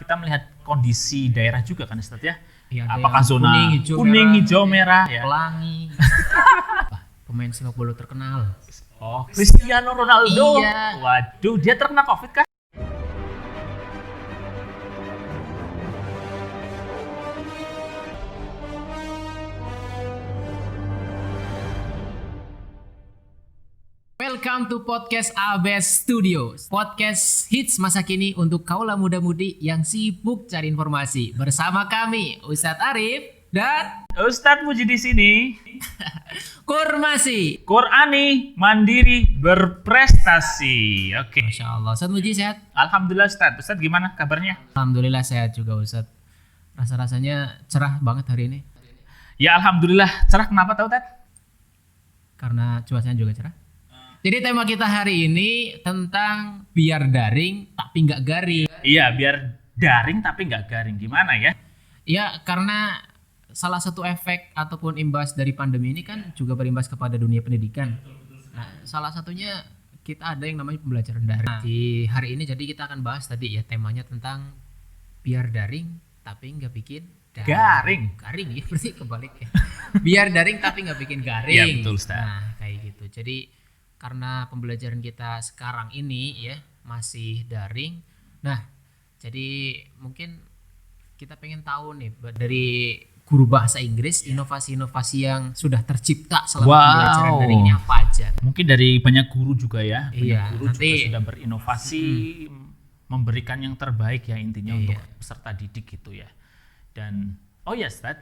kita melihat kondisi daerah juga kan Ustadz ya. Iya, Apakah zona kuning, hijau, merah, ya. pelangi. Pemain sepak bola terkenal. Oh, Cristiano Ronaldo. Iya. Waduh, dia terkena COVID kah? Welcome to podcast ABS Studios. Podcast hits masa kini untuk kaula muda-mudi yang sibuk cari informasi. Bersama kami Ustadz Arif dan Ustadz Muji di sini. Kurmasi. Qur'ani, mandiri, berprestasi. Oke. Masya Allah. Ustadz Muji sehat? Alhamdulillah Ustadz. Ustadz gimana kabarnya? Alhamdulillah sehat juga Ustadz. Rasa-rasanya cerah banget hari ini. Ya Alhamdulillah. Cerah kenapa tahu Tad? Karena cuacanya juga cerah. Jadi tema kita hari ini tentang biar daring tapi nggak garing. Iya, biar daring tapi nggak garing. Gimana ya? Ya, karena salah satu efek ataupun imbas dari pandemi ini kan juga berimbas kepada dunia pendidikan. Nah, salah satunya kita ada yang namanya pembelajaran daring. Di hari ini jadi kita akan bahas tadi ya temanya tentang biar daring tapi nggak bikin Garing. Garing ya, berarti kebalik ya. Biar daring tapi nggak bikin garing. Iya, betul Ustaz. Nah, kayak gitu. Jadi karena pembelajaran kita sekarang ini ya masih daring. Nah, jadi mungkin kita pengen tahu nih dari guru bahasa Inggris inovasi-inovasi yang sudah tercipta selama pembelajaran daring ini apa aja. Mungkin dari banyak guru juga ya. Iya, Banyak guru nanti juga sudah berinovasi, memberikan yang terbaik ya intinya untuk peserta didik gitu ya. Dan oh ya Ustaz,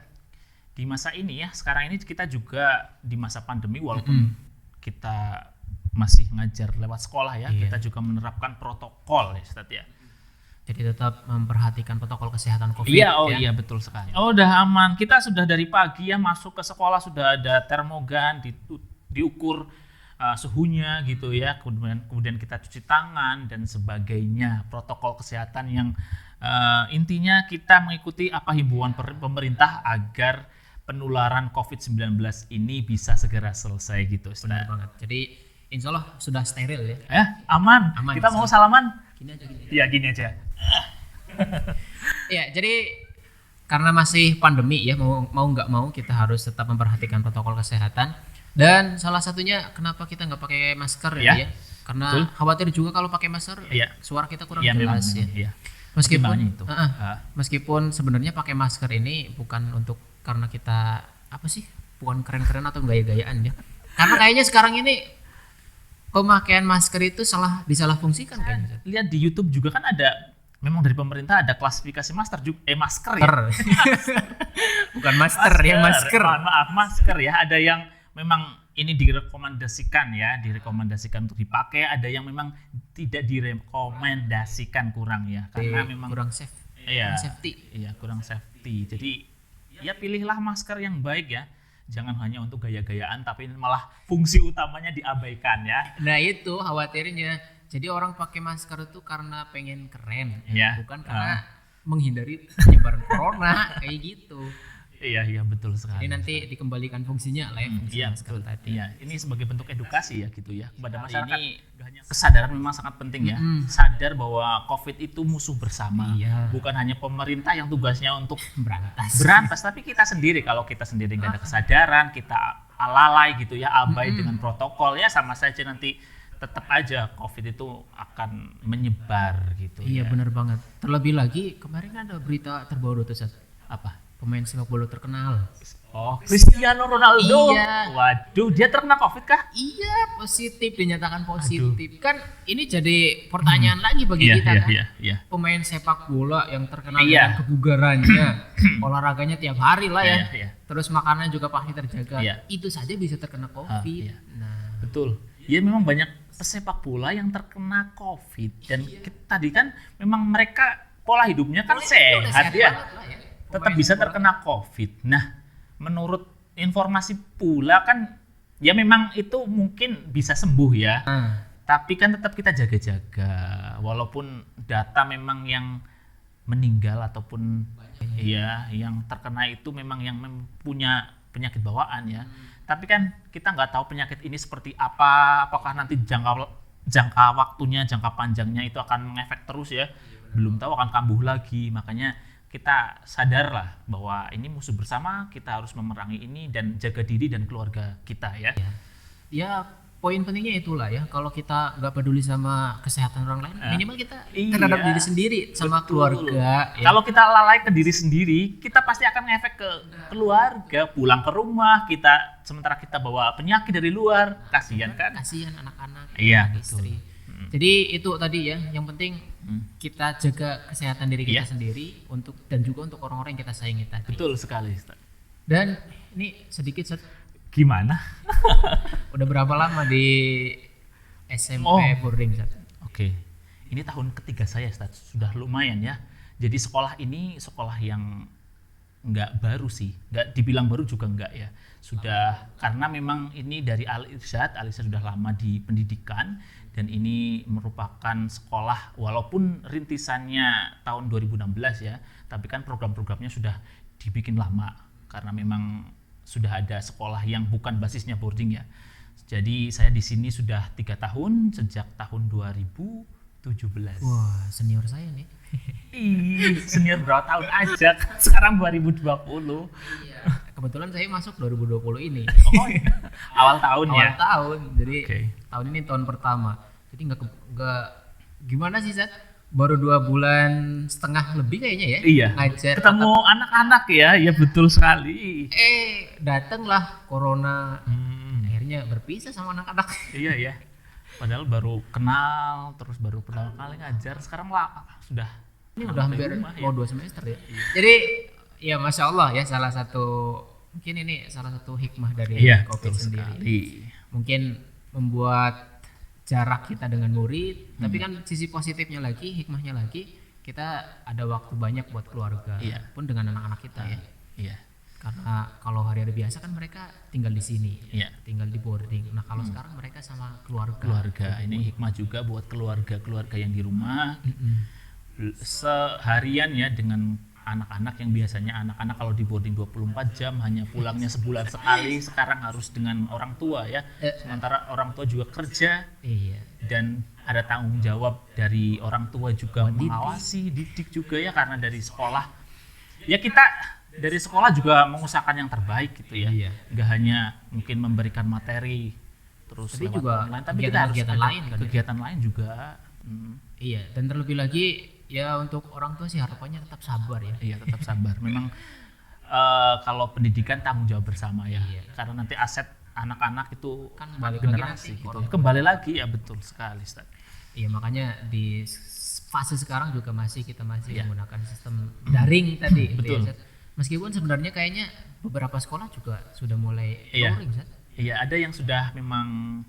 di masa ini ya sekarang ini kita juga di masa pandemi walaupun kita masih ngajar lewat sekolah ya, kita juga menerapkan protokol ya Ustaz ya. Jadi tetap memperhatikan protokol kesehatan COVID. Iya, iya betul sekali. Oh udah aman, kita sudah dari pagi ya masuk ke sekolah sudah ada termogan, diukur suhunya gitu ya, kemudian kita cuci tangan dan sebagainya, protokol kesehatan yang intinya kita mengikuti apa himbauan pemerintah agar penularan COVID-19 ini bisa segera selesai gitu. Benar banget. Jadi insya Allah sudah steril ya. Aman. Kita mau salaman. Gini aja. Iya gini aja. Ya jadi karena masih pandemi ya mau nggak mau kita harus tetap memperhatikan protokol kesehatan. Dan salah satunya kenapa kita nggak pakai masker ya? Karena betul. Khawatir juga kalau pakai masker suara kita kurang jelas ya. Iya. Meskipun sebenarnya pakai masker ini bukan untuk karena kita bukan keren-keren atau gaya-gayaan ya. Karena kayaknya sekarang ini pemakaian masker itu disalahfungsikan kayaknya. Lihat di YouTube juga kan ada, memang dari pemerintah ada klasifikasi masker ya. Bukan master ya, masker. Maaf, masker ya. Ada yang memang ini direkomendasikan untuk dipakai, ada yang memang tidak direkomendasikan kurang ya, karena memang kurang safe. Safety. Iya, kurang safety. Jadi ya pilihlah masker yang baik ya. Jangan hanya untuk gaya-gayaan tapi malah fungsi utamanya diabaikan ya. Nah, itu khawatirnya. Jadi orang pakai masker itu karena pengen keren, bukan karena menghindari penyebaran corona kayak gitu. Iya betul sekali. Ini nanti dikembalikan fungsinya lah ya. Betul tadi. Iya, ini sebagai bentuk edukasi ya gitu ya kepada masyarakat. Ini kesadaran memang sangat penting ya. Sadar bahwa COVID itu musuh bersama. Bukan hanya pemerintah yang tugasnya untuk berantas, tapi kita sendiri. Kalau kita sendiri nggak ada kesadaran, kita alalai gitu ya, abai dengan protokol ya, sama saja nanti tetap aja COVID itu akan menyebar gitu. Iya benar banget. Terlebih lagi kemarin ada berita terbaru tuh Sat. Apa? Pemain sepak bola terkenal. Oh, Cristiano Ronaldo. Iya. Waduh, dia terkena COVID kah? Iya, positif, dinyatakan positif. Kan ini jadi pertanyaan lagi bagi kita kan. Iya. Pemain sepak bola yang terkenal dengan kebugarannya, olahraganya tiap hari lah ya. Terus makanannya juga pasti terjaga. Itu saja bisa terkena COVID. Nah, betul. Ya memang banyak pesepak bola yang terkena COVID dan tadi kan memang mereka pola hidupnya kan sehat ya. Tetap bisa terkena COVID. Nah, menurut informasi pula kan ya memang itu mungkin bisa sembuh ya. Tapi kan tetap kita jaga-jaga. Walaupun data memang yang meninggal ataupun yang terkena itu memang yang punya penyakit bawaan ya. Tapi kan kita nggak tahu penyakit ini seperti apa. Apakah nanti jangka waktunya, jangka panjangnya itu akan mengefek terus ya. belum tahu akan kambuh lagi. Makanya kita sadarlah bahwa ini musuh bersama, kita harus memerangi ini dan jaga diri dan keluarga kita ya. Ya poin pentingnya itulah ya, kalau kita nggak peduli sama kesehatan orang lain, minimal kita terhadap Iya. diri sendiri sama keluarga ya. Kalau kita lalai ke diri sendiri, kita pasti akan ngefek ke keluarga, pulang ke rumah, sementara kita bawa penyakit dari luar, kasihan kan? Kasihan anak-anak, Iya, istri. Jadi itu tadi ya, yang penting kita jaga kesehatan diri kita Iya. sendiri dan juga untuk orang-orang yang kita sayangi tadi. Betul sekali, Ustaz. Dan ini sedikit Ustaz, Gimana? udah berapa lama di SMP boarding Ustaz? Oke, ini tahun ketiga saya, Ustaz. Sudah lumayan ya. Jadi sekolah ini sekolah yang nggak baru sih, nggak dibilang baru juga nggak ya. Sudah, karena memang ini dari Al-Irsyad sudah lama di pendidikan, dan ini merupakan sekolah walaupun rintisannya tahun 2016 ya, tapi kan program-programnya sudah dibikin lama karena memang sudah ada sekolah yang bukan basisnya boarding ya. Jadi saya di sini sudah 3 tahun sejak tahun 2017. Wah, senior saya nih. Ih, senior berapa tahun aja? Sekarang 2020. Kebetulan saya masuk 2020 ini. Oh iya. Awal tahun ya. Awal tahun. Jadi Oke. tahun ini tahun pertama. Jadi nggak gimana sih Zat? Baru 2 bulan setengah lebih kayaknya ya. Iya. Ngajar. Ketemu anak-anak ya, ya betul sekali. Datanglah corona. Akhirnya berpisah sama anak-anak. Iya ya. Padahal baru kenal, terus baru pertama kali ngajar. Sekarang lah sudah. Ini udah hampir rumah, mau 2 semester ya. Jadi ya masya Allah ya, mungkin ini salah satu hikmah dari Iya, COVID betul sendiri. sekali. Mungkin membuat jarak kita dengan murid, tapi kan sisi positifnya lagi, hikmahnya lagi, kita ada waktu banyak buat keluarga, Iya. pun dengan anak-anak kita ya. Iya. Karena kalau hari-hari biasa kan mereka tinggal di sini, Iya. tinggal di boarding. Nah kalau sekarang mereka sama keluarga. Keluarga, ini hikmah juga buat keluarga-keluarga yang di rumah. Seharian ya dengan anak-anak yang biasanya anak-anak kalau di boarding 24 jam hanya pulangnya sebulan sekali, sekarang harus dengan orang tua ya. Sementara orang tua juga kerja Iya. dan ada tanggung jawab dari orang tua juga mengawasi, didik juga ya, karena dari sekolah. Ya kita dari sekolah juga mengusahakan yang terbaik gitu ya. Iya. Nggak hanya mungkin memberikan materi terus Tapi lewat juga online, tapi kita harus kegiatan-kegiatan ada lain kan ya? kegiatan lain juga. Iya, dan terlebih lagi ya untuk orang tua sih harapannya tetap sabar ya. Iya, tetap sabar. Memang kalau pendidikan tanggung jawab bersama ya. Iya. Karena nanti aset anak-anak itu Kan balik lagi generasi nanti gitu. orang- Kembali lagi ya, betul sekali, Ustaz. Iya, makanya di fase sekarang juga kita masih Iya. menggunakan sistem daring tadi. gitu Betul. ya, Zat. Meskipun sebenarnya kayaknya beberapa sekolah juga sudah mulai Iya. luring, Zat. Iya, ada yang sudah memang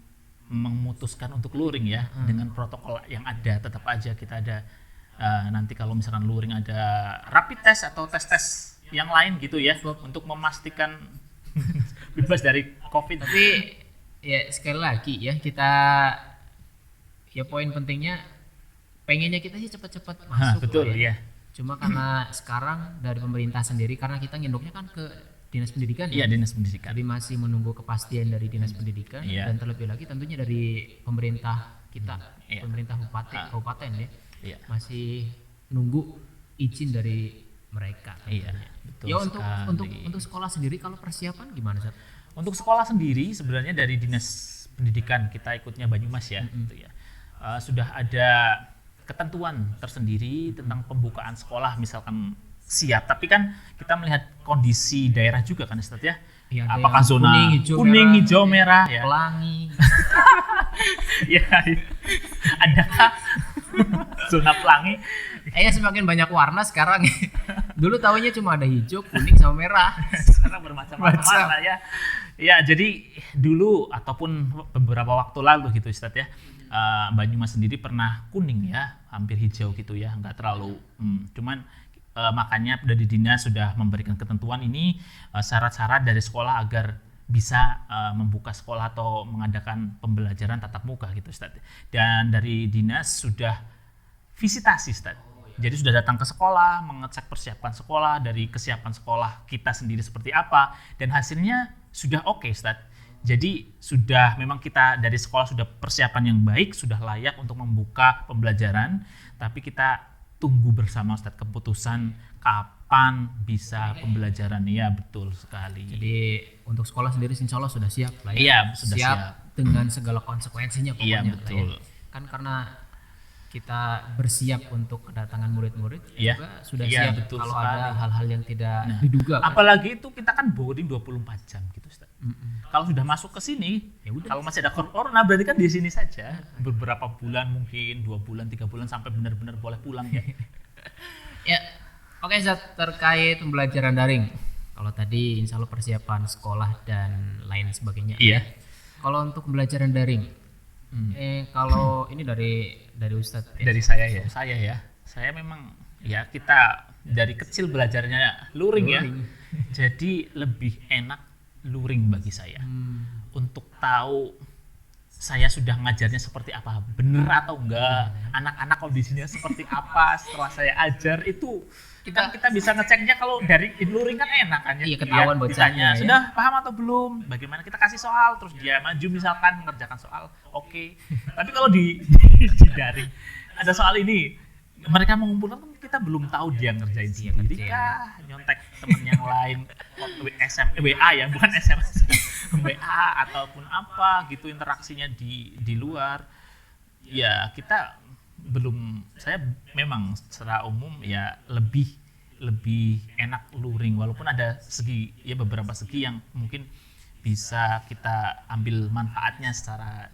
memutuskan untuk luring ya, dengan protokol yang ada. Tetap aja kita ada nanti kalau misalkan luring ada rapid test atau tes yang lain gitu ya, untuk memastikan bebas dari COVID. Tapi ya sekali lagi ya, kita ya poin pentingnya pengennya kita sih cepat-cepat masuk betul lah ya. ya. Cuma karena sekarang dari pemerintah sendiri, karena kita nginduknya kan ke dinas pendidikan Iya, ya. dinas pendidikan. Jadi masih menunggu kepastian dari dinas pendidikan, Iya. dan terlebih lagi tentunya dari pemerintah kita, Iya. pemerintah kabupaten ya, Iya. masih nunggu izin dari mereka. Iya, tentunya. betul Ya sekali. untuk sekolah sendiri kalau persiapan gimana Zat? Untuk sekolah sendiri sebenarnya dari dinas pendidikan kita ikutnya Banyumas ya, gitu ya. Sudah ada ketentuan tersendiri tentang pembukaan sekolah misalkan siap, tapi kan kita melihat kondisi daerah juga kan Ustaz ya. Iya, ada Apakah yang zona kuning, hijau, merah ya? Pelangi. Ya, adakah zona pelangi? Kayaknya semakin banyak warna sekarang. Dulu tahunya cuma ada hijau, kuning sama merah. Sekarang bermacam-macam lah ya. Ya, jadi dulu ataupun beberapa waktu lalu gitu Ustaz ya, Banyumas sendiri pernah kuning ya, hampir hijau gitu ya, nggak terlalu. Cuman makanya dari dinas sudah memberikan ketentuan ini, syarat-syarat dari sekolah agar bisa membuka sekolah atau mengadakan pembelajaran tatap muka gitu Ustaz. Dan dari dinas sudah visitasi Ustaz. Jadi sudah datang ke sekolah, mengecek persiapan sekolah, dari kesiapan sekolah kita sendiri seperti apa, dan hasilnya sudah oke Ustaz. Jadi sudah memang kita dari sekolah sudah persiapan yang baik, sudah layak untuk membuka pembelajaran, tapi kita tunggu bersama Ustadz keputusan kapan bisa pembelajaran. Iya, betul sekali. Jadi untuk sekolah sendiri insya Allah sudah siap lah ya. Iya, sudah siap. Dengan segala konsekuensinya pokoknya. Iya, betul. Lah ya. Kan karena kita bersiap untuk kedatangan murid-murid Iya. juga sudah Iya, siap betul kalau sekali. ada hal-hal yang tidak diduga. Kan? Apalagi itu kita kan boarding 24 jam gitu, Ustaz. Kalau sudah masuk ke sini, Ya udah. kalau masih ada corona berarti kan di sini saja. Beberapa bulan, mungkin 2 bulan, 3 bulan sampai benar-benar boleh pulang ya. Ya, oke Zat, terkait pembelajaran daring. Kalau tadi insya Allah persiapan sekolah dan lain sebagainya. Iya. Kalau untuk pembelajaran daring, kalau ini dari Ustadz ya? Dari saya ya. Saya memang ya kita dari kecil belajarnya luring ya. Jadi lebih enak luring bagi saya. Untuk tahu saya sudah ngajarnya seperti apa, benar atau enggak, anak-anak kondisinya seperti apa setelah saya ajar itu kita bisa ngeceknya. Kalau dari luring kan enak kan ya. Iya, ketahuan bocahnya ditanya, ya. sudah paham atau belum, bagaimana kita kasih soal, terus dia maju misalkan mengerjakan soal, oke. Tapi kalau di daring ada soal ini, mereka mengumpulkan kan kita belum tahu dia ngerjain sendiri kah, nyontek temen yang lain, WA ya, bukan SMS, WA ataupun apa gitu interaksinya di luar. Ya kita belum, saya memang secara umum ya lebih enak luring, walaupun ada beberapa segi yang mungkin bisa kita ambil manfaatnya secara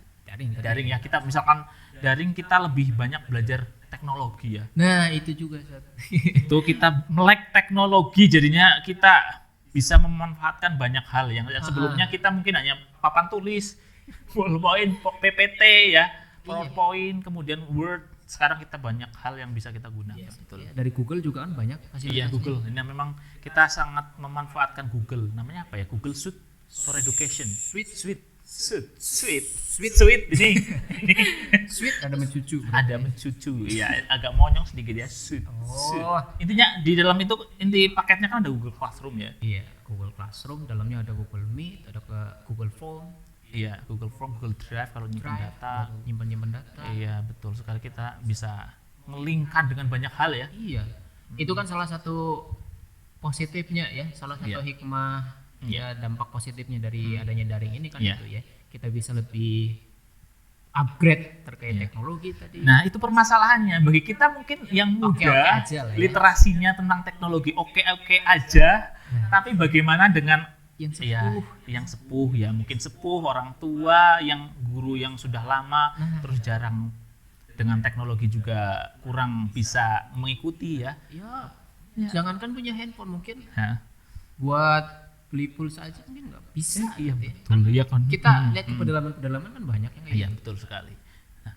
daring ya. Kita misalkan daring kita lebih banyak belajar teknologi ya. Nah itu juga Zat. Itu kita melek teknologi, jadinya kita bisa memanfaatkan banyak hal yang sebelumnya kita mungkin hanya papan tulis, PowerPoint, PPT ya, PowerPoint, kemudian Word. Sekarang kita banyak hal yang bisa kita gunakan. Yes, betul. Ya, dari Google juga kan banyak Iya, Google. Ini memang kita sangat memanfaatkan Google. Namanya apa ya? Google Suite for Education. Suite ini. Sweet ada mencucu. Ada mencucu. Ya, agak monyong sedikit ya. Suite. Intinya di dalam itu inti paketnya kan ada Google Classroom ya. Iya, Google Classroom, dalamnya ada Google Meet, ada Google Form. Iya, Google Form, Google Drive kalau nyimpen data. Nyimpen data. Iya, betul sekali, kita bisa ngelingkan dengan banyak hal ya. Iya. Itu kan salah satu positifnya ya, salah satu hikmah ya, dampak positifnya dari adanya daring ini kan itu ya. Kita bisa lebih upgrade terkait teknologi tadi. Nah, itu permasalahannya. Bagi kita mungkin yang muda, aja lah ya. literasinya tentang teknologi oke aja. Tapi bagaimana dengan yang sepuh ya, mungkin sepuh, orang tua, yang guru yang sudah lama, terus jarang dengan teknologi juga kurang bisa mengikuti ya. Jangankan punya handphone, mungkin Buat beli pulsa aja mungkin nggak bisa. Iya, gitu ya. betul ya kan. Kita lihat di pedalaman kan banyak yang kayak Iya, gitu. betul sekali. Nah,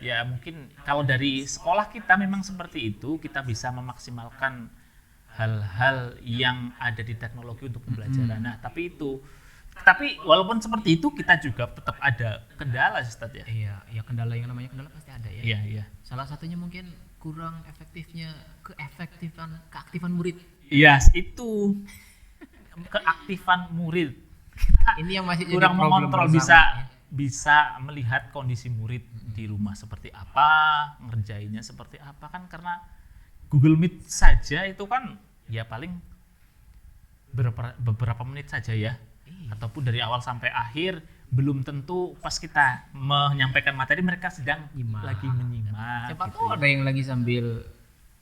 ya mungkin kalau dari sekolah kita memang seperti itu, kita bisa memaksimalkan hal-hal yang ada di teknologi untuk pembelajaran. Nah, tapi walaupun seperti itu kita juga tetap ada kendala, Ustaz ya. Iya, ya kendala yang namanya kendala pasti ada ya. Iya. Salah satunya mungkin kurang efektifnya keaktifan murid. Iya, itu keaktifan murid. Ini yang masih Kurang jadi problem mengontrol, bersama, bisa melihat kondisi murid di rumah seperti apa, ngerjainnya seperti apa, kan karena Google Meet saja itu kan ya paling beberapa menit saja ya. Ataupun dari awal sampai akhir, belum tentu pas kita menyampaikan materi mereka sedang lagi menyimak. Siapa gitu tahu ada yang lagi sambil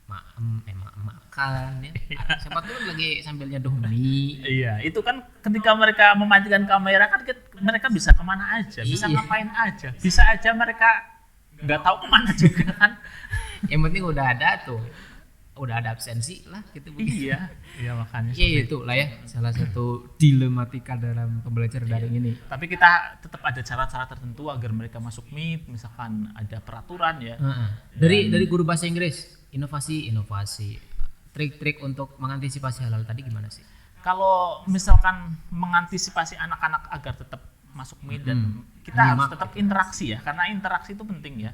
makan ya. Siapa tahu lagi sambil nyeduh mie. Iya, itu kan ketika mereka mematikan kamera kan mereka bisa kemana aja, bisa ngapain aja, bisa aja mereka nggak tahu kemana juga kan. Yang penting udah ada absensi lah gitu. Iya makanya. Iya itu lah ya, salah satu dilematika dalam pembelajaran daring ini. Tapi kita tetap ada cara-cara tertentu agar mereka masuk Meet, misalkan ada peraturan ya. Dari guru bahasa Inggris, inovasi, trik-trik untuk mengantisipasi hal-hal tadi gimana sih? Kalau misalkan mengantisipasi anak-anak agar tetap masuk Meet dan kita harus tetap interaksi ya, karena interaksi itu penting ya.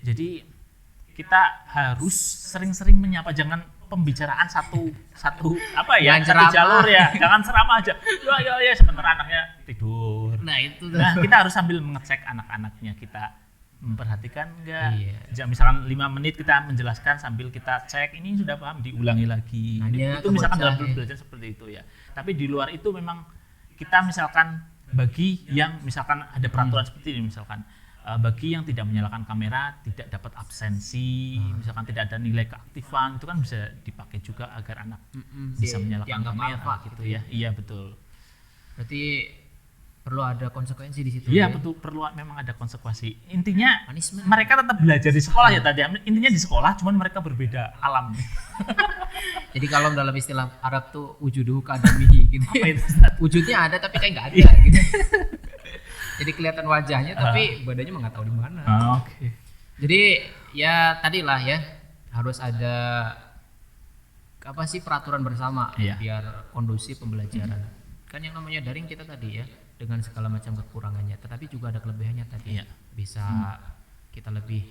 Jadi kita harus sering-sering menyapa, jangan pembicaraan satu apa ya, satu jalur ya, jangan ceramah aja. Ya sementara anaknya tidur. Nah, itu Nah, kita harus sambil mengecek anak-anaknya kita memperhatikan enggak. Iya. Misalkan 5 menit kita menjelaskan sambil kita cek ini sudah paham, diulangi lagi. Nanya Itu ke misalkan dalam bocah, belajar seperti itu ya. Tapi di luar itu memang kita misalkan bagi yang misalkan ada peraturan seperti ini, misalkan bagi yang tidak menyalakan kamera tidak dapat absensi, misalkan tidak ada nilai keaktifan, itu kan bisa dipakai juga agar anak bisa menyalakan dianggap kamera alfa gitu ya. Iya betul. Berarti perlu ada konsekuensi di situ. Iya ya? betul, perlu memang ada konsekuensi. Intinya Punishment. mereka tetap belajar di sekolah ya tadi. Intinya di sekolah, cuman mereka berbeda alam. Jadi kalau dalam istilah Arab tuh wujuduhu kadamihi gitu. Apa itu, Ustaz? Wujudnya ada tapi kayak nggak ada Iya. gitu. Jadi kelihatan wajahnya tapi badannya mah nggak tahu di mana. Oke. Jadi ya tadilah ya harus ada apa sih peraturan bersama Iya. biar kondusif pembelajaran. Kan yang namanya daring kita tadi ya dengan segala macam kekurangannya, tetapi juga ada kelebihannya tadi. Iya. Bisa kita lebih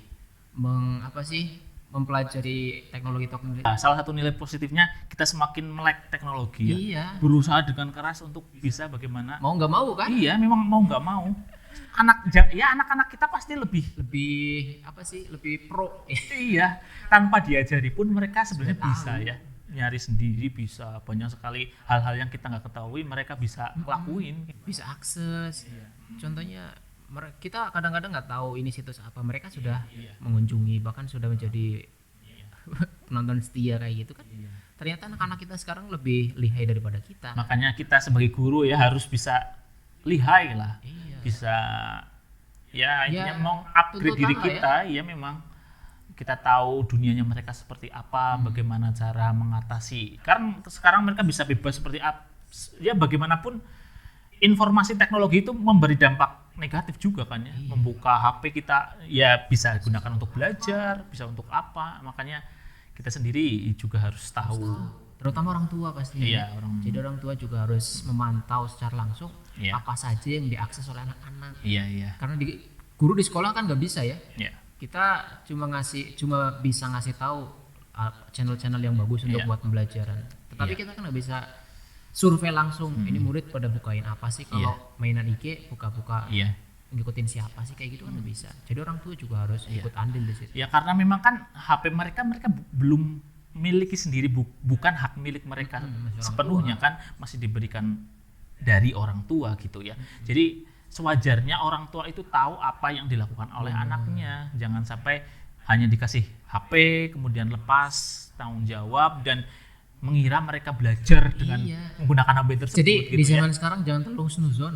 mempelajari teknologi. Nah, salah satu nilai positifnya kita semakin melek teknologi ya. Iya. Berusaha dengan keras untuk bisa bagaimana. Mau nggak mau kan? Iya, memang mau nggak mau. Anak-anak kita pasti lebih Lebih pro. iya, tanpa diajari pun mereka sebenarnya Sudah bisa tahu. ya. Nyari sendiri bisa, banyak sekali hal-hal yang kita nggak ketahui mereka bisa lakuin. Bisa akses. Contohnya kita kadang-kadang nggak tahu ini situs apa, mereka sudah mengunjungi bahkan sudah menjadi penonton setia kayak gitu kan. Ternyata anak-anak kita sekarang lebih lihai daripada kita. Makanya kita sebagai guru ya harus bisa lihai lah. Iya. Bisa ya intinya Ya, mau upgrade tuntutan diri lah kita ya memang kita tahu dunianya mereka seperti apa, bagaimana cara mengatasi. Karena sekarang mereka bisa bebas seperti apa. Ya bagaimanapun informasi teknologi itu memberi dampak negatif juga kan ya. Membuka HP kita ya bisa gunakan untuk belajar, bisa untuk apa. Makanya kita sendiri juga harus tahu. Terutama orang tua pastinya. Iya, Jadi orang tua juga harus memantau secara langsung Iya. apa saja yang diakses oleh anak-anak. Iya, iya. Karena guru di sekolah kan nggak bisa ya. Iya. Kita cuma bisa ngasih tahu channel-channel yang bagus untuk Iya. buat pembelajaran. Tetapi kita kan nggak bisa survei langsung. Ini murid pada bukain apa sih kalau mainan IG buka-buka Iya. ngikutin siapa sih kayak gitu kan nggak bisa. Jadi orang tua juga harus ikut andil di situ. Ya karena memang kan HP mereka belum miliki sendiri, bukan hak milik mereka sepenuhnya kan, masih diberikan dari orang tua gitu ya. Jadi sewajarnya orang tua itu tahu apa yang dilakukan oleh anaknya. Jangan sampai hanya dikasih HP kemudian lepas tanggung jawab dan mengira mereka belajar dengan menggunakan HP tersebut. Jadi gitu di ya. zaman sekarang jangan terlalu snuzon.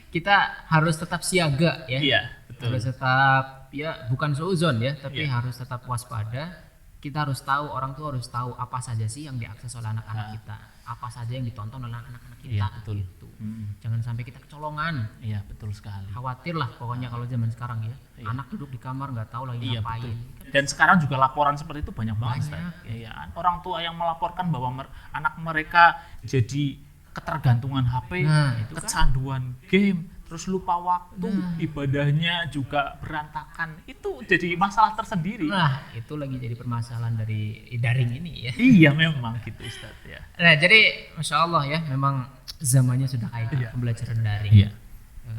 Kita harus tetap siaga ya. Iya, betul. Harus tetap ya bukan seuzon ya, tapi Iya. harus tetap waspada. Kita harus tahu, orang tua harus tahu apa saja sih yang diakses oleh anak-anak kita, apa saja yang ditonton oleh anak-anak kita. Iya, betul. Gitu. Jangan sampai kita kecolongan. Iya, betul sekali. Khawatir lah pokoknya kalau zaman sekarang ya. Anak duduk di kamar nggak tahu lagi Iya, ngapain. betul. Dan sekarang juga laporan seperti itu banyak banget. Banyak. Ustaz. Iya, orang tua yang melaporkan bahwa anak mereka jadi ketergantungan HP, Nah, itu kan. kecanduan game, terus lupa waktu, ibadahnya juga berantakan. Itu jadi masalah tersendiri. Nah, itu lagi jadi permasalahan dari daring ini ya. Iya, memang gitu Ustaz ya. Nah, jadi Masya Allah ya, memang zamannya sudah kayak pembelajaran daring. Iya.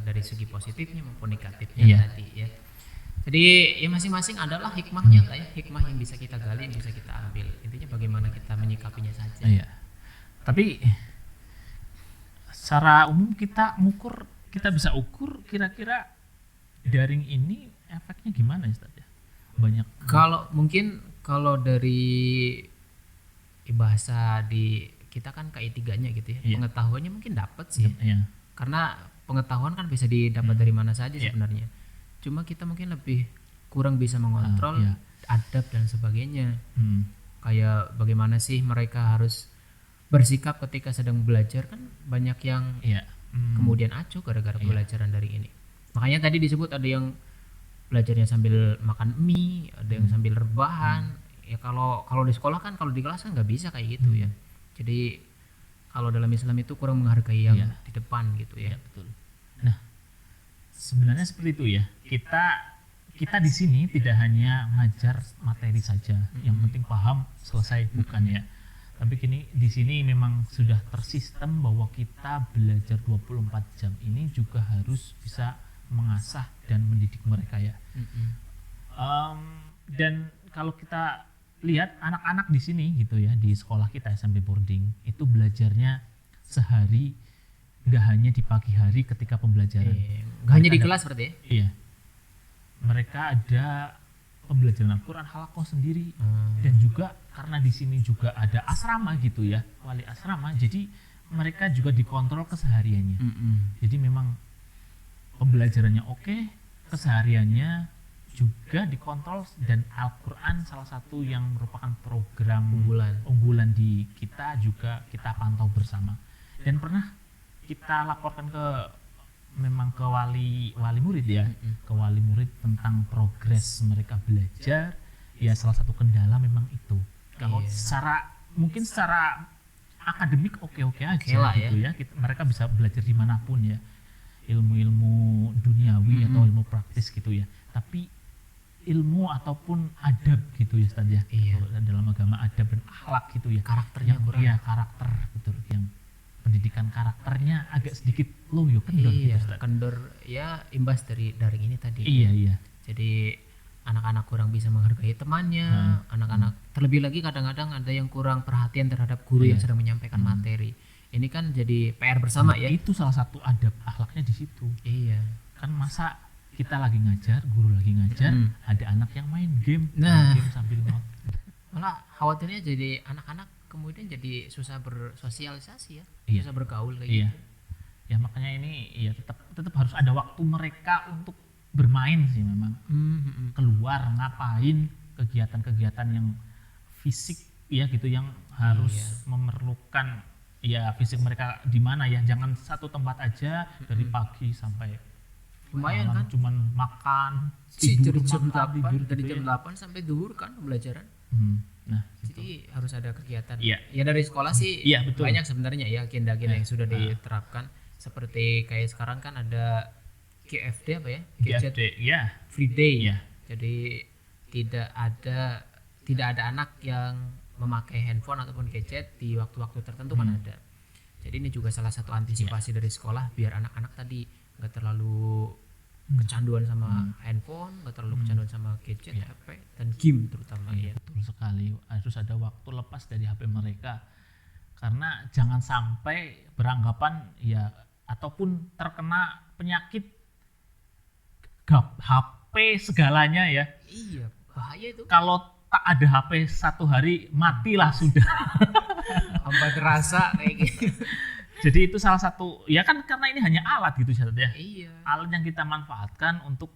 Dari segi positifnya maupun negatifnya Iya. tadi ya. Jadi ya masing-masing adalah hikmahnya lah ya, hikmah yang bisa kita gali, yang bisa kita ambil. Intinya bagaimana kita menyikapinya saja. Iya. Tapi secara umum kita bisa ukur kira-kira daring ini efeknya gimana Ustaz ya? Banyak. Kalau dari bahasa di kita kan KI3-nya gitu ya. Iya. Pengetahuannya mungkin dapat sih. Iya. Karena pengetahuan kan bisa didapat dari mana saja Iya. sebenarnya. Cuma kita mungkin lebih kurang bisa mengontrol iya. adab dan sebagainya. Hmm. Kayak bagaimana sih mereka harus bersikap ketika sedang belajar, kan banyak yang Iya. kemudian acuh gara-gara pembelajaran dari ini. Makanya tadi disebut ada yang belajarnya sambil makan mie, ada yang sambil rebahan. Ya kalau di sekolah kan, kalau di kelas kan nggak bisa kayak gitu ya. Jadi kalau dalam Islam itu kurang menghargai yang di depan gitu ya. Iya, betul. Nah, sebenarnya seperti itu ya. Kita di sini tidak hanya ngajar materi saja, yang penting paham selesai, bukan ya. Tapi di sini memang sudah tersistem bahwa kita belajar 24 jam ini juga harus bisa mengasah dan mendidik mereka ya. Mm-mm. Dan kalau kita lihat anak-anak di sini gitu ya, di sekolah kita SMP boarding itu belajarnya sehari, nggak hanya di pagi hari ketika pembelajaran. Nggak hanya di Mereka kelas berarti ya? Iya, mereka ada pembelajaran Al-Quran halaqah sendiri, dan juga karena di sini juga ada asrama gitu ya, wali asrama, jadi mereka juga dikontrol kesehariannya. Jadi memang pembelajarannya oke, kesehariannya juga dikontrol, dan Al-Quran salah satu yang merupakan program unggulan di kita juga kita pantau bersama. Dan pernah kita laporkan ke wali murid ya, ke wali murid tentang progres mereka belajar. Ya salah satu kendala memang itu. Kalau mungkin secara akademik oke-oke aja lah gitu ya. Mereka bisa belajar dimanapun ya, ilmu-ilmu duniawi atau ilmu praktis gitu ya. Tapi ilmu ataupun adab gitu ya Ustaz ya. Kalau dalam agama adab dan akhlak gitu ya. Karakternya kurang. Iya, karakter betul, yang pendidikan karakternya agak sedikit loyo, kendor gitu Ustaz. Kendor ya, imbas dari daring ini tadi. Iya. Jadi anak-anak kurang bisa menghargai temannya, anak-anak terlebih lagi kadang-kadang ada yang kurang perhatian terhadap guru yang sedang menyampaikan materi. Ini kan jadi PR bersama ya. Itu salah satu adab akhlaknya di situ. Iya. Kan masa kita lagi ngajar, guru lagi ngajar, ada anak yang main game, sambil nonton. Malah khawatirnya jadi anak-anak kemudian jadi susah bersosialisasi ya, susah bergaul kayak gitu. Ya makanya ini ya tetap harus ada waktu mereka untuk bermain sih memang. Keluar ngapain, kegiatan-kegiatan yang fisik ya gitu, yang harus memerlukan ya fisik mereka di mana ya, jangan satu tempat aja dari pagi sampai lumayan kan, cuman makan tidur dari jam 8 sampai zuhur kan pembelajaran. Nah, jadi harus ada kegiatan. Ya dari sekolah sih betul. Banyak sebenarnya ya agenda-agenda yang sudah diterapkan, seperti kayak sekarang kan ada GFD apa ya? Gadget Free Day. Jadi tidak ada anak yang memakai handphone ataupun gadget di waktu-waktu tertentu kan ada. Jadi ini juga salah satu antisipasi dari sekolah biar anak-anak tadi nggak terlalu kecanduan sama handphone, nggak terlalu kecanduan sama gadget, HP dan game terutama. Betul sekali, harus ada waktu lepas dari HP mereka, karena jangan sampai beranggapan ya ataupun terkena penyakit HP segalanya ya. Iya, bahaya itu. Kalau tak ada HP satu hari matilah sudah. Hamba terasa kayak gitu. Jadi itu salah satu ya kan, karena ini hanya alat gitu ya. Iya. Alat yang kita manfaatkan untuk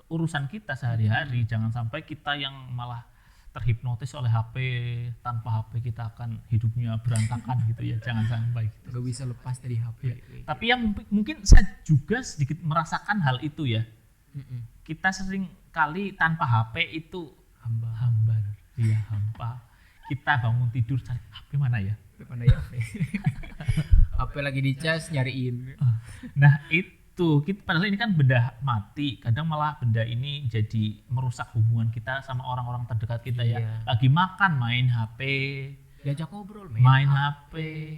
urusan kita sehari-hari. Jangan sampai kita yang malah terhipnotis oleh HP, tanpa HP kita akan hidupnya berantakan gitu ya. Jangan sampai gitu. Gak bisa lepas dari HP. Tapi yang mungkin saya juga sedikit merasakan hal itu ya. Kita sering kali tanpa HP itu hambar. Iya, hampa. Kita bangun tidur cari HP mana ya? HP lagi dicas nyariin. Nah itu padahal ini kan benda mati, kadang malah benda ini jadi merusak hubungan kita sama orang-orang terdekat kita ya. Lagi makan main HP, diajak ngobrol main HP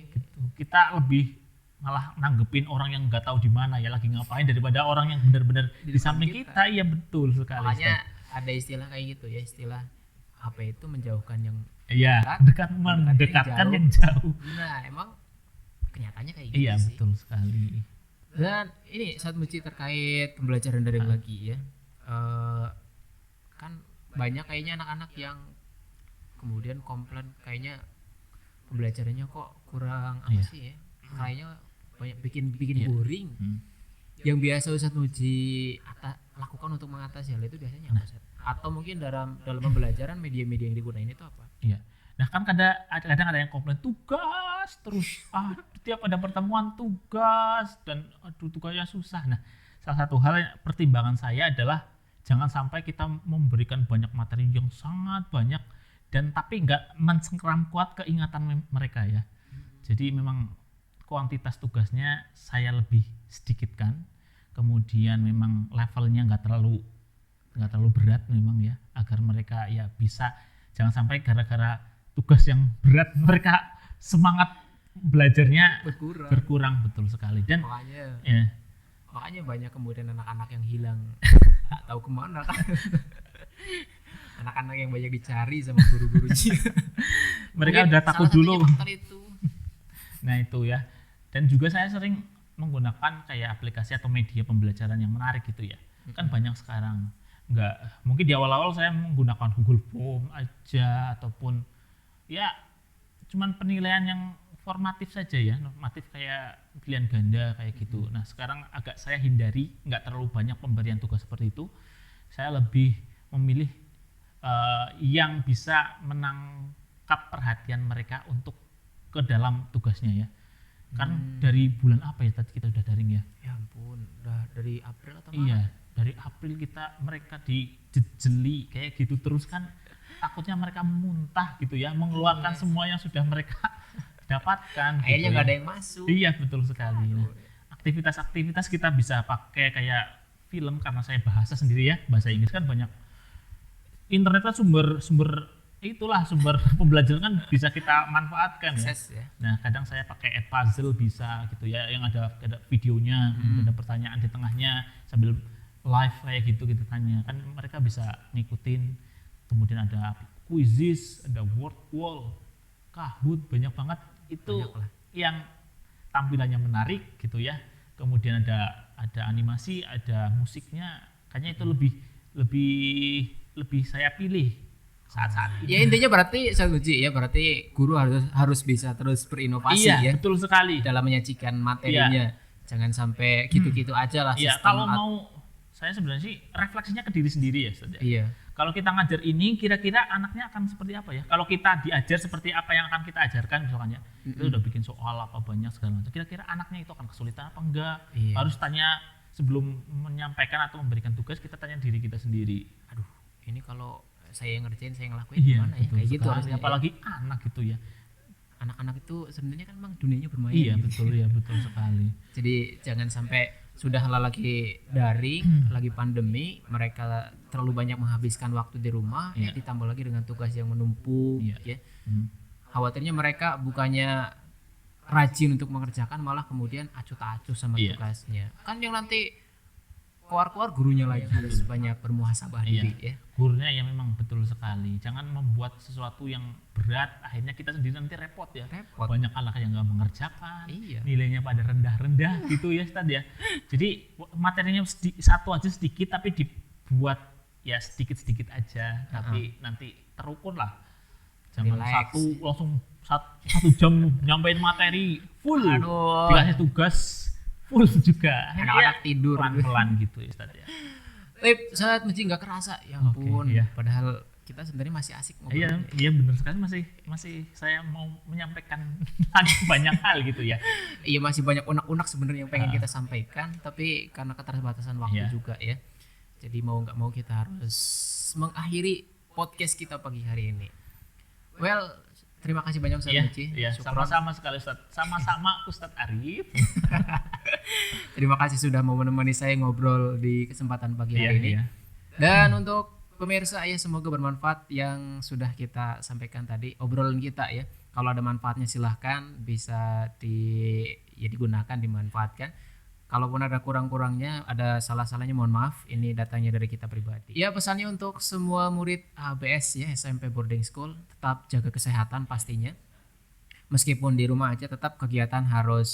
gitu. Kita lebih malah nanggepin orang yang nggak tahu di mana ya lagi ngapain, daripada orang yang benar-benar di samping kita. Iya betul sekali. Makanya ada istilah kayak gitu ya, istilah HP itu menjauhkan yang mendekatkan yang jauh. Nah emang kenyataannya kayak gitu. Iya betul sekali. Dan ini saat Muci terkait pembelajaran daring lagi ya, kan banyak kayaknya anak-anak yang kemudian komplain kayaknya pembelajarannya kok kurang sih ya, kayaknya banyak bikin boring. Yang biasa Ustadz Muji lakukan untuk mengatasi hal itu biasanya apa Ustadz? Atau mungkin dalam pembelajaran media-media yang digunakan itu apa? Iya. Nah kan kadang ada yang komplain tugas terus, tiap ada pertemuan tugas dan tugasnya susah. Nah salah satu hal pertimbangan saya adalah jangan sampai kita memberikan banyak materi yang sangat banyak dan tapi nggak mencengkeram kuat keingatan mereka ya. Jadi memang kuantitas tugasnya saya lebih sedikitkan, kemudian memang levelnya nggak terlalu berat memang ya, agar mereka ya bisa, jangan sampai gara-gara tugas yang berat mereka semangat belajarnya berkurang betul sekali. Dan Makanya banyak kemudian anak-anak yang hilang nggak tahu kemana kan. Anak-anak yang banyak dicari sama guru-gurunya. Mereka Mungkin udah takut salah satunya dulu. faktor itu. Nah itu ya. Dan juga saya sering menggunakan kayak aplikasi atau media pembelajaran yang menarik gitu ya. Kan banyak sekarang. Mungkin di awal-awal saya menggunakan Google Form aja ataupun ya cuman penilaian yang formatif saja ya, normatif kayak pilihan ganda kayak gitu. Nah sekarang agak saya hindari, nggak terlalu banyak pemberian tugas seperti itu. Saya lebih memilih yang bisa menangkap perhatian mereka untuk ke dalam tugasnya ya. Kan dari bulan apa ya tadi kita udah daring ya? Ya ampun, udah dari April atau Maret? Iya, dari April mereka dijejeli kayak gitu terus kan takutnya mereka muntah gitu ya, mengeluarkan semua yang sudah mereka dapatkan. Akhirnya gitu nggak ya. ada yang masuk. Iya betul sekali. Nah, aktivitas-aktivitas kita bisa pakai kayak film karena saya bahasa sendiri ya, bahasa Inggris kan banyak. Internet kan sumber pembelajaran kan bisa kita manfaatkan ya. Akses ya. Nah kadang saya pakai Edpuzzle bisa gitu ya, yang ada videonya, ada pertanyaan di tengahnya sambil live kayak gitu kita tanya kan mereka bisa ngikutin. Kemudian ada quizzes, ada word wall, Kahoot, banyak banget itu yang tampilannya menarik gitu ya. Kemudian ada animasi, ada musiknya, kayaknya itu lebih saya pilih saat-saat ini. Ya intinya berarti Saguji ya, berarti guru harus bisa terus berinovasi Iya, ya betul sekali. dalam menyajikan materinya. Jangan sampai gitu-gitu aja lah Iya, sistem. kalau mau saya sebenarnya sih refleksinya ke diri sendiri ya, Ustaz. Iya. Kalau kita ngajar ini, kira-kira anaknya akan seperti apa ya? Kalau kita diajar seperti apa yang akan kita ajarkan misalkan ya, kita udah bikin soal apa banyak segala macam. Kira-kira anaknya itu akan kesulitan apa enggak? Iya. Harus tanya sebelum menyampaikan atau memberikan tugas, kita tanya diri kita sendiri. Aduh, ini kalau saya yang ngerjain, saya ngelakuin Iya, gimana ya? betul Kayak gitu sekali. harusnya. Apalagi anak gitu ya. Anak-anak itu sebenarnya kan memang dunianya bermain. Iya, gitu. betul ya, betul sekali. Jadi jangan sampai sudah lagi daring, lagi pandemi, mereka terlalu banyak menghabiskan waktu di rumah, Iya. ditambah lagi dengan tugas yang menumpuk, Iya. ya. Hmm. Khawatirnya mereka bukannya rajin untuk mengerjakan, malah kemudian acuh tak acuh sama Iya. tugasnya. Kan yang nanti keluar gurunya lagi harus banyak bermuhasabah Iya. diri ya. Gurunya ya memang betul sekali. Jangan membuat sesuatu yang berat, akhirnya kita sendiri nanti repot ya. Repot. Banyak anak yang nggak mengerjakan, Iya. nilainya pada rendah-rendah gitu ya Ustaz ya. Jadi materinya satu aja sedikit tapi dibuat ya sedikit-sedikit aja, tapi nanti terukur lah. Jangan Relax. langsung satu jam nyampein materi full, Aduh. dikasih tugas full juga. Anak-anak tidur. pelan-pelan gitu ya Ustaz ya. Saat mesti nggak kerasa, ya Oke, ampun. iya. Padahal kita sebenarnya masih asik ngobrol. Iya benar sekali, masih saya mau menyampaikan lagi banyak hal gitu ya. Iya, masih banyak unek-unek sebenarnya yang pengen kita sampaikan, tapi karena keterbatasan waktu Iya. juga ya. Jadi mau nggak mau kita harus mengakhiri podcast kita pagi hari ini. Well, terima kasih banyak Ustaz Muci. Iya, Syukron. sama-sama sekali Ustaz. Sama-sama Ustadz Arif. Terima kasih sudah mau menemani saya ngobrol di kesempatan pagi hari ini. Iya. Dan untuk pemirsa ya, semoga bermanfaat yang sudah kita sampaikan tadi, obrolan kita ya. Kalau ada manfaatnya silahkan bisa digunakan, dimanfaatkan. Kalaupun ada kurang-kurangnya, ada salah-salahnya, mohon maaf. Ini datanya dari kita pribadi. Ya, pesannya untuk semua murid HBS ya, SMP Boarding School, tetap jaga kesehatan pastinya. Meskipun di rumah aja, tetap kegiatan harus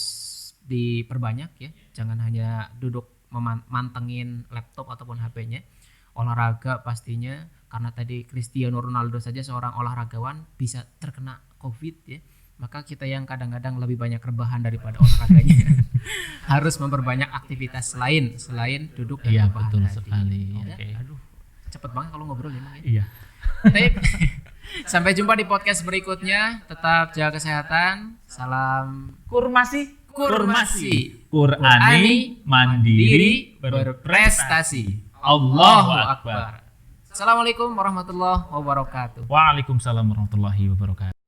diperbanyak ya. Jangan hanya duduk mantengin laptop ataupun HP-nya. Olahraga pastinya, karena tadi Cristiano Ronaldo saja seorang olahragawan bisa terkena COVID ya. Maka kita yang kadang-kadang lebih banyak rebahan daripada olahraganya harus memperbanyak aktivitas lain selain duduk dan Iya, rebahan betul tadi. sekali. Ya, Oke. aduh, cepet banget kalau ngobrol ya. Iya. Baik. Sampai jumpa di podcast berikutnya. Tetap jaga kesehatan. Salam Kurmasi. Kurmasi. Qur'ani mandiri berprestasi. Allahu Akbar. Assalamualaikum warahmatullahi wabarakatuh. Waalaikumsalam warahmatullahi wabarakatuh.